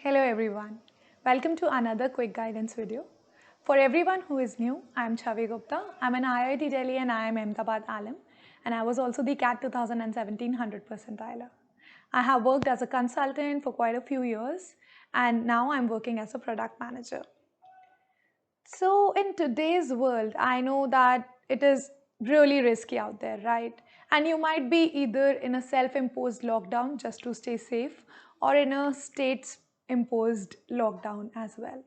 Hello everyone. Welcome to another quick guidance video. For everyone who is new, I am Chavi Gupta. I'm an IIT Delhi and I am Ahmedabad alum, and I was also the CAT 2017 100 percentiler. I have worked as a consultant for quite a few years and now I'm working as a product manager. So in today's world, I know that it is really risky out there, right? And you might be either in a self-imposed lockdown just to stay safe or in a state-imposed lockdown as well.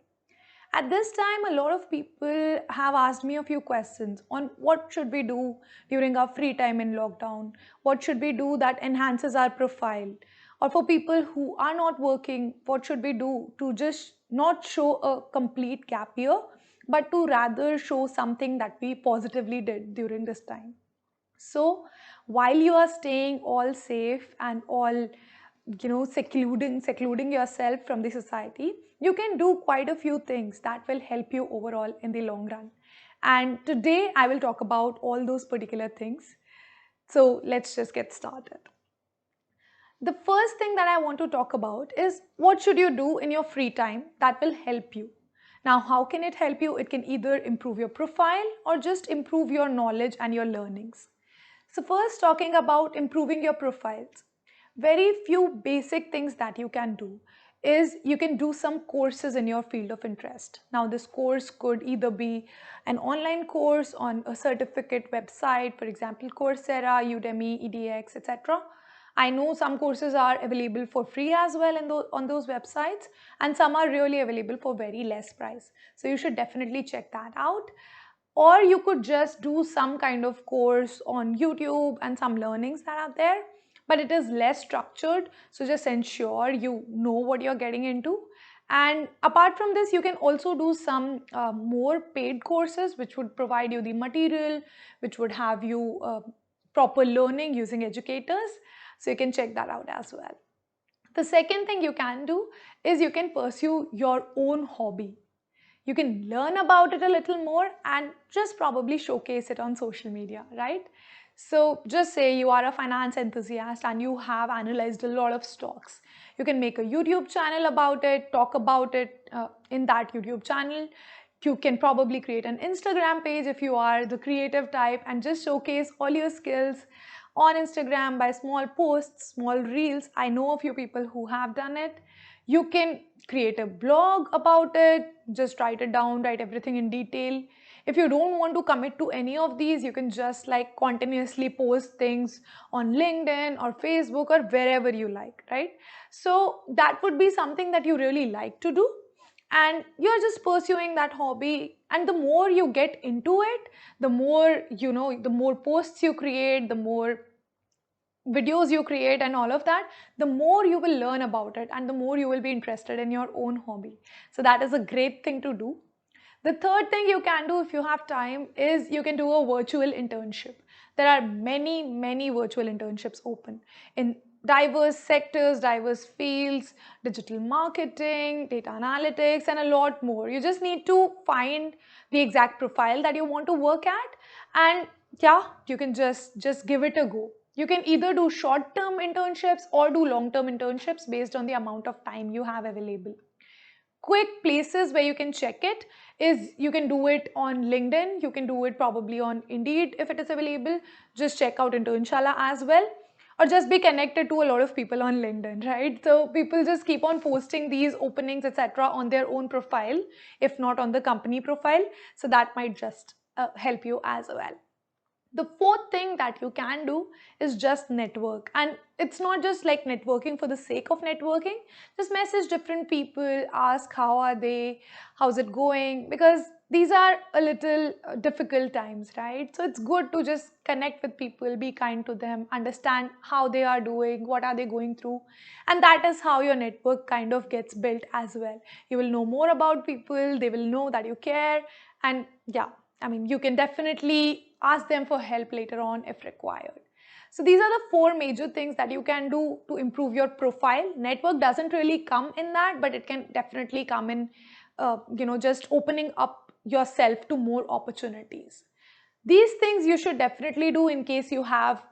At this time, a lot of people have asked me a few questions on what should we do during our free time in lockdown, what should we do that enhances our profile, or for people who are not working, what should we do to just not show a complete gap year, but to rather show something that we positively did during this time. So while you are staying all safe and all secluding yourself from the society, you can do quite a few things that will help you overall in the long run. And today I will talk about all those particular things. So let's just get started. The first thing that I want to talk about is what should you do in your free time that will help you. Now, how can it help you? It can either improve your profile or just improve your knowledge and your learnings. So first, talking about improving your profiles, very few basic things that you can do is you can do some courses in your field of interest. Now this course could either be an online course on a certificate website, for example Coursera, Udemy, edX, etc. I know some courses are available for free as well on those websites, and some are really available for very less price. So you should definitely check that out. Or you could just do some kind of course on YouTube and some learnings that are there, but it is less structured. So just ensure you know what you're getting into. And apart from this, you can also do some more paid courses which would provide you the material, which would have you proper learning using educators. So you can check that out as well. The second thing you can do is you can pursue your own hobby. You can learn about it a little more and just probably showcase it on social media, right? So just say you are a finance enthusiast and you have analyzed a lot of stocks. You can make a YouTube channel about it, talk about it in that YouTube channel. You can probably create an Instagram page if you are the creative type and just showcase all your skills on Instagram by small posts, small reels. I know a few people who have done it. You can create a blog about it, just write it down, write everything in detail. If you don't want to commit to any of these, you can just like continuously post things on LinkedIn or Facebook or wherever you like, right? So that would be something that you really like to do, and you're just pursuing that hobby. And the more you get into it, the more the more posts you create, the more videos you create and all of that, the more you will learn about it and the more you will be interested in your own hobby. So that is a great thing to do. The third thing you can do if you have time is you can do a virtual internship. There are many virtual internships open in diverse sectors, diverse fields, digital marketing, data analytics, and a lot more. You just need to find the exact profile that you want to work at, and yeah, you can just give it a go. You can either do short-term internships or do long-term internships based on the amount of time you have available. Quick places where you can check it is you can do it on LinkedIn, you can do it probably on Indeed if it is available. Just check out Internshala as well, or just be connected to a lot of people on LinkedIn, right? So people just keep on posting these openings, etc., on their own profile, if not on the company profile. So that might just help you as well. The fourth thing that you can do is just network, and it's not just like networking for the sake of networking. Just message different people, ask how are they, how's it going, because these are a little difficult times, right? So it's good to just connect with people, be kind to them, understand how they are doing, what are they going through, and that is how your network kind of gets built as well. You will know more about people, they will know that you care, and yeah, I mean, you can definitely ask them for help later on if required. So these are the four major things that you can do to improve your profile. Network doesn't really come in that, but it can definitely come in, just opening up yourself to more opportunities. These things you should definitely do in case you have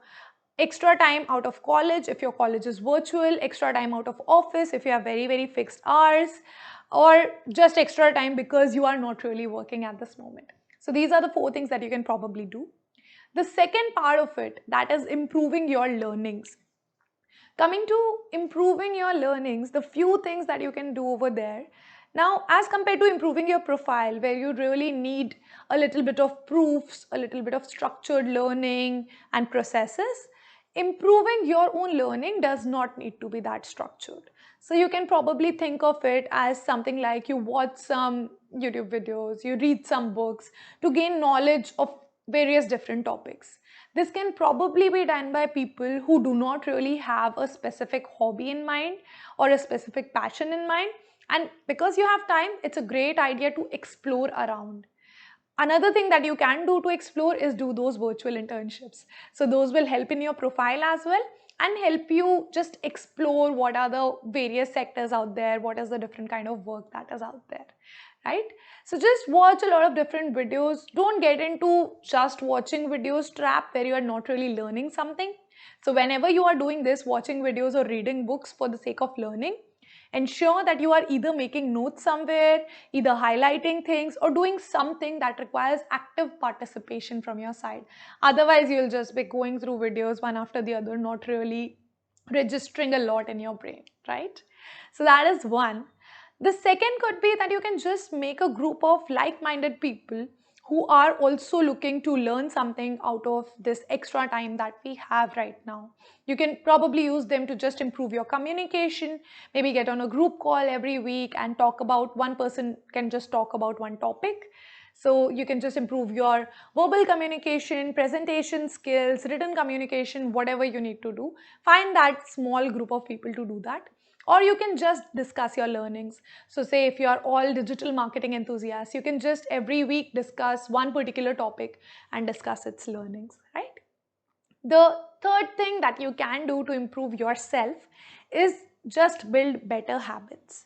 extra time out of college if your college is virtual, extra time out of office if you have very, very fixed hours, or just extra time because you are not really working at this moment. So these are the 4 things that you can probably do. The second part of it, that is improving your learnings. Coming to improving your learnings, the few things that you can do over there. Now, as compared to improving your profile, where you really need a little bit of proofs, a little bit of structured learning and processes, improving your own learning does not need to be that structured. So you can probably think of it as something like you watch some YouTube videos, you read some books to gain knowledge of various different topics. This can probably be done by people who do not really have a specific hobby in mind or a specific passion in mind. And because you have time, it's a great idea to explore around. Another thing that you can do to explore is do those virtual internships. So those will help in your profile as well and help you just explore what are the various sectors out there, what is the different kind of work that is out there, right? So just watch a lot of different videos. Don't get into just watching videos trap where you are not really learning something. So whenever you are doing this, watching videos or reading books for the sake of learning, ensure that you are either making notes somewhere, either highlighting things, or doing something that requires active participation from your side. Otherwise, you'll just be going through videos one after the other, not really registering a lot in your brain, right? So that is one. The second could be that you can just make a group of like-minded people who are also looking to learn something out of this extra time that we have right now. You can probably use them to just improve your communication, maybe get on a group call every week and talk about, one person can just talk about one topic. So you can just improve your verbal communication, presentation skills, written communication, whatever you need to do. Find that small group of people to do that. Or you can just discuss your learnings. So say if you are all digital marketing enthusiasts, you can just every week discuss one particular topic and discuss its learnings, right? The third thing that you can do to improve yourself is just build better habits.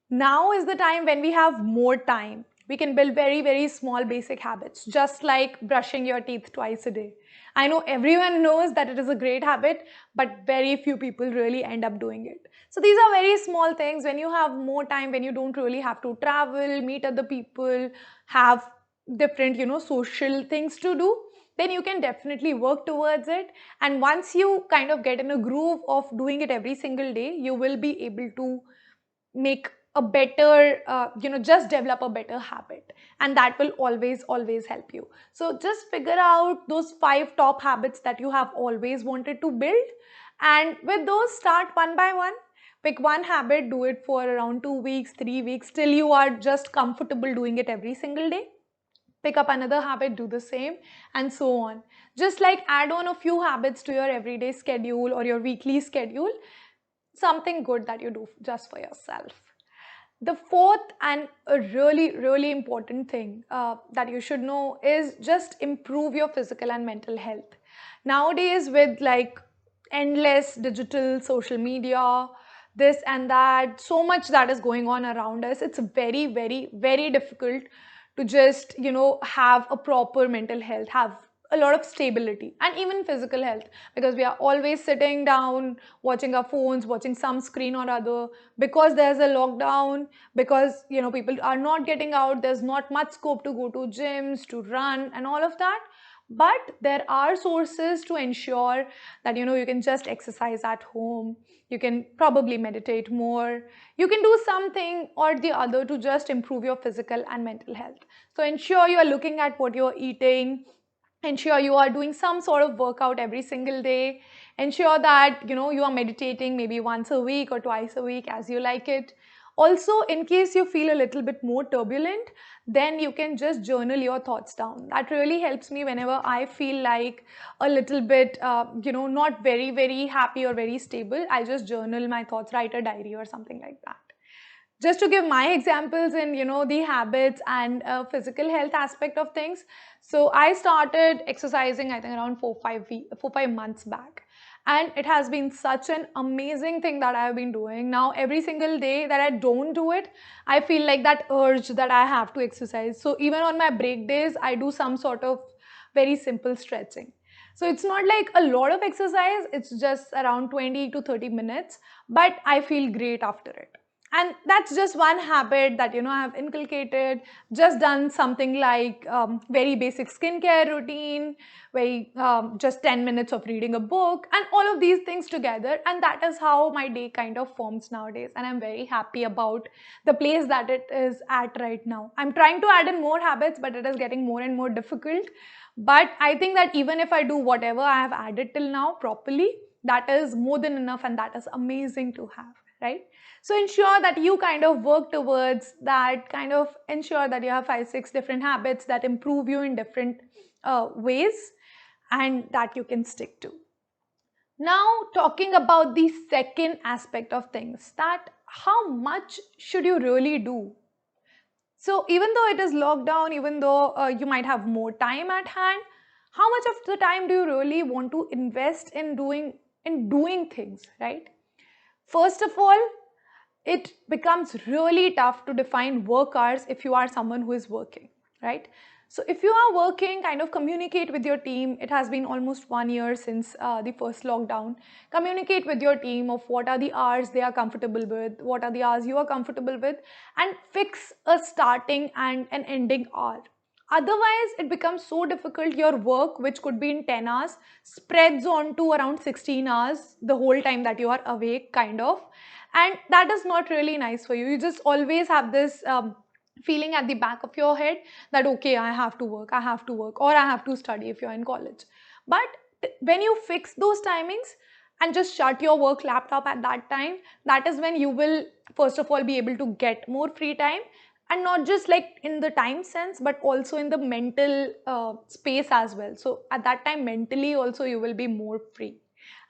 Now is the time when we have more time. We can build very, very small basic habits, just like brushing your teeth twice a day. I know everyone knows that it is a great habit, but very few people really end up doing it. So these are very small things. When you have more time, when you don't really have to travel, meet other people, have different, social things to do, then you can definitely work towards it. And once you kind of get in a groove of doing it every single day, you will be able to make a better, just develop a better habit, and that will always, always help you. So just figure out those 5 top habits that you have always wanted to build, and with those, start one by one. Pick one habit, do it for around 2 weeks, 3 weeks, till you are just comfortable doing it every single day. Pick up another habit, do the same, and so on. Just like add on a few habits to your everyday schedule or your weekly schedule, something good that you do just for yourself. The fourth and a really, really important thing that you should know is just improve your physical and mental health. Nowadays, with like endless digital social media, this and that, so much that is going on around us, it's very, very, very difficult to just, have a proper mental health, have a lot of stability, and even physical health, because we are always sitting down watching our phones, watching some screen or other, because there's a lockdown, because people are not getting out, there's not much scope to go to gyms, to run and all of that. But there are sources to ensure that you can just exercise at home, you can probably meditate more, you can do something or the other to just improve your physical and mental health. So ensure you are looking at what you're eating, ensure you are doing some sort of workout every single day, ensure that you are meditating maybe once a week or twice a week as you like it. Also, in case you feel a little bit more turbulent, then you can just journal your thoughts down. That really helps me whenever I feel like a little bit not very, very happy or very stable. I just journal my thoughts, write a diary or something like that. Just to give my examples in the habits and physical health aspect of things. So I started exercising, I think, around 4 5 months back, and it has been such an amazing thing that I have been doing. Now every single day that I don't do it, I feel like that urge that I have to exercise. So even on my break days, I do some sort of very simple stretching. So it's not like a lot of exercise, it's just around 20 to 30 minutes, but I feel great after it. And that's just one habit that I have inculcated. Just done something like very basic skincare routine, very just 10 minutes of reading a book, and all of these things together, and that is how my day kind of forms nowadays, and I'm very happy about the place that it is at right now. I'm trying to add in more habits, but it is getting more and more difficult. But I think that even if I do whatever I have added till now properly, that is more than enough, and that is amazing to have, right? So ensure that you kind of work towards that, kind of ensure that you have 5 6 different habits that improve you in different ways, and that you can stick to. Now, talking about the second aspect of things, that how much should you really do? So even though it is lockdown, even though you might have more time at hand, how much of the time do you really want to invest in doing things, right? First of all, it becomes really tough to define work hours if you are someone who is working, right? So if you are working, kind of communicate with your team. It has been almost 1 year since the first lockdown. Communicate with your team of what are the hours they are comfortable with, what are the hours you are comfortable with, and fix a starting and an ending hour. Otherwise, it becomes so difficult. Your work, which could be in 10 hours, spreads on to around 16 hours the whole time that you are awake, kind of. And that is not really nice for you. You just always have this feeling at the back of your head that, okay, I have to work, I have to work, or I have to study if you're in college. But when you fix those timings and just shut your work laptop at that time, that is when you will, first of all, be able to get more free time, and not just like in the time sense, but also in the mental space as well. So at that time, mentally also, you will be more free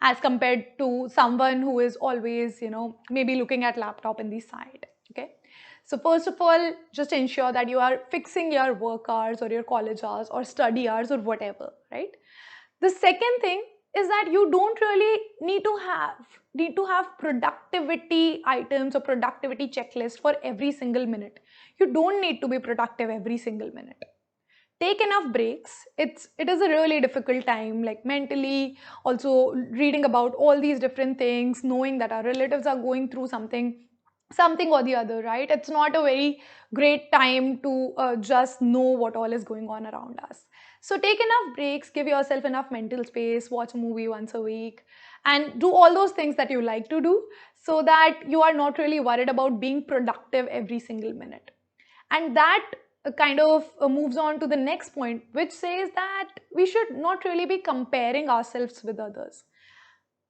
as compared to someone who is always, maybe looking at laptop in the side. Okay. So first of all, just ensure that you are fixing your work hours or your college hours or study hours or whatever, right? The second thing is that you don't really need to have productivity items or productivity checklist for every single minute. You don't need to be productive every single minute. Take enough breaks. It is a really difficult time, like mentally, also reading about all these different things, knowing that our relatives are going through something or the other, right? It's not a very great time to just know what all is going on around us. So take enough breaks, give yourself enough mental space, watch a movie once a week, and do all those things that you like to do, so that you are not really worried about being productive every single minute. And that kind of moves on to the next point, which says that we should not really be comparing ourselves with others,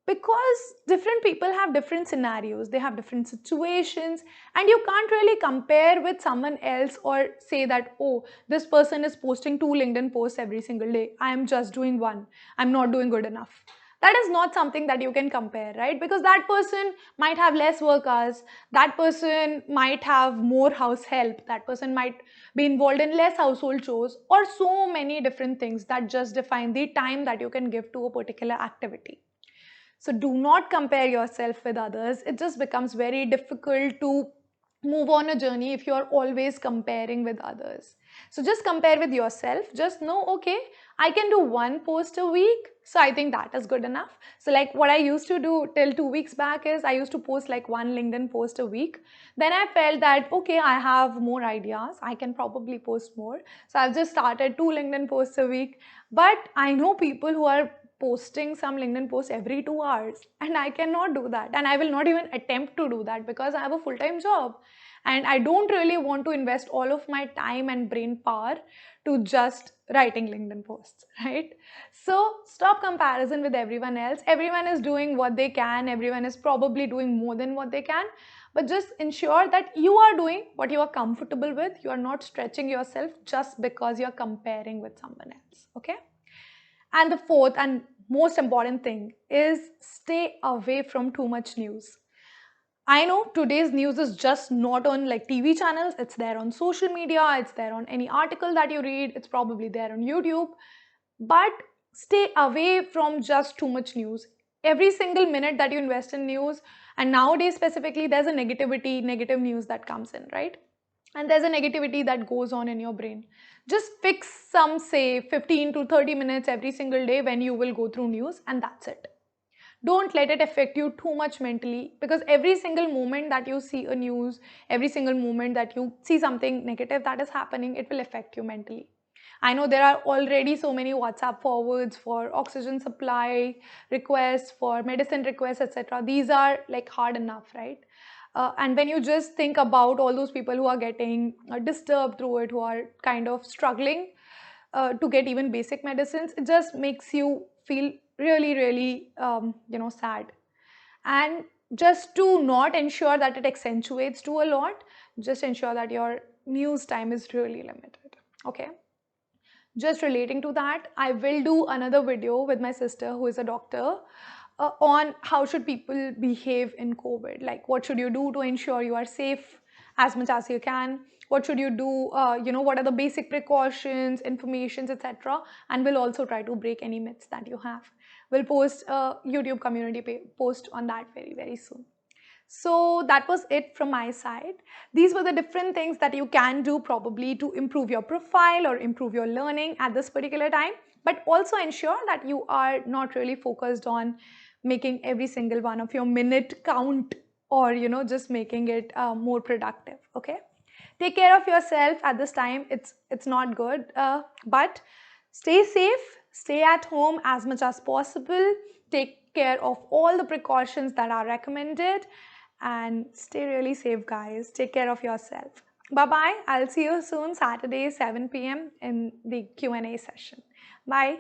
because different people have different scenarios, they have different situations, and you can't really compare with someone else or say that, oh, this person is posting 2 LinkedIn posts every single day, I am just doing one, I'm not doing good enough. That is not something that you can compare, right? Because that person might have less work hours, that person might have more house help, that person might be involved in less household chores, or so many different things that just define the time that you can give to a particular activity. So do not compare yourself with others. It just becomes very difficult to move on a journey if you are always comparing with others. So just compare with yourself. Just know, okay, I can do one post a week. So I think that is good enough. So like what I used to do till 2 weeks back is I used to post like one LinkedIn post a week. Then I felt that, okay, I have more ideas. I can probably post more. So I've just started 2 LinkedIn posts a week. But I know people who are posting some LinkedIn posts every 2 hours, and I cannot do that, and I will not even attempt to do that because I have a full-time job, and I don't really want to invest all of my time and brain power to just writing LinkedIn posts, right? So stop comparison with everyone else. Everyone is doing what they can, everyone is probably doing more than what they can, but just ensure that you are doing what you are comfortable with. You are not stretching yourself just because you're comparing with someone else. Okay. And the fourth and most important thing is stay away from too much news. I know today's news is just not on like TV channels, it's there on social media, it's there on any article that you read, it's probably there on YouTube. But stay away from just too much news. Every single minute that you invest in news, and nowadays specifically, there's a negative news that comes in, right? and there's a negativity that goes on in your brain. Just fix some, say, 15 to 30 minutes every single day when you will go through news, and that's it. Don't let it affect you too much mentally, because every single moment that you see a news, every single moment that you see something negative that is happening, it will affect you mentally. I know there are already so many WhatsApp forwards for oxygen supply requests, for medicine requests, etc. These are like hard enough, right? And when you just think about all those people who are getting disturbed through it, who are kind of struggling to get even basic medicines, it just makes you feel really, really, sad. And just to not ensure that it accentuates to a lot, just ensure that your news time is really limited. Okay. Just relating to that, I will do another video with my sister who is a doctor on how should people behave in COVID. Like, what should you do to ensure you are safe as much as you can? What should you do? What are the basic precautions, informations, etc. And we'll also try to break any myths that you have. We'll post a YouTube community post on that very, very soon. So that was it from my side. These were the different things that you can do probably to improve your profile or improve your learning at this particular time, but also ensure that you are not really focused on making every single one of your minute count, or just making it more productive. Okay, take care of yourself at this time. It's not good, but stay safe, stay at home as much as possible, take care of all the precautions that are recommended, and stay really safe, guys. Take care of yourself. Bye bye. I'll see you soon, Saturday 7 p.m. in the Q&A session. Bye.